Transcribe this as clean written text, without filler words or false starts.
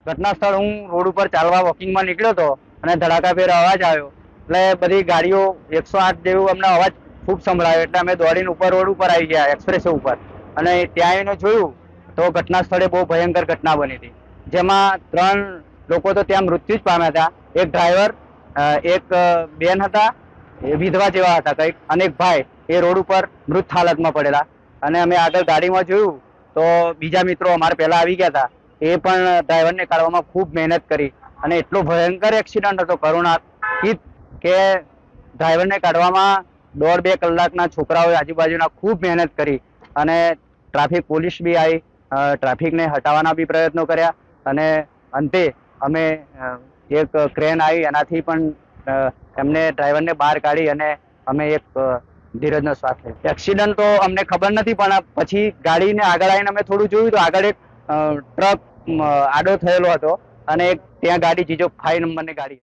ઘટના સ્થળ હું રોડ ઉપર ચાલવા વોકિંગમાં નીકળ્યો હતો અને ધડાકાભેર અવાજ આવ્યો એટલે બધી ગાડીઓ 108 જેવું અમને અવાજ ખૂબ સંભળાયો એટલે અમે દોડીને ઉપર રોડ ઉપર આવી ગયા એક્સપ્રેસ ઉપર અને ત્યાં આવીને જોયું તો ઘટના સ્થળે બહુ ભયંકર ઘટના બની હતી, જેમાં 3 લોકો તો ત્યાં મૃત્યુ જ પામ્યા હતા. એક ડ્રાઈવર, એક બેન હતા, એ વિધવા જેવા હતા કંઈક, અને એક ભાઈ એ રોડ ઉપર મૃત હાલતમાં પડેલા. અને અમે આગળ ગાડીમાં જોયું તો બીજા મિત્રો અમારે પહેલા આવી ગયા હતા, એ પણ ડ્રાઈવરને કાઢવામાં ખૂબ મહેનત કરી અને એટલો ભયંકર એક્સિડન્ટ હતો કરુણાતીત કે ડ્રાઈવરને કાઢવામાં 1.5-2 કલાકના છોકરાઓએ આજુબાજુના ખૂબ મહેનત કરી અને ટ્રાફિક પોલીસ બી આવી, ટ્રાફિકને હટાવવાના બી પ્રયત્નો કર્યા અને અંતે અમે એક ક્રેન આવી એનાથી પણ એમને ડ્રાઈવરને બહાર કાઢી અને અમે એક ધીરજનો શ્વાસ લીધો. એક્સિડન્ટ તો અમને ખબર નથી, પણ પછી ગાડીને આગળ આવીને અમે થોડું જોયું તો આગળ એક ટ્રક આડો થયેલો હતો અને એક ત્યાં ગાડી જીજો 5 નંબરની ગાડી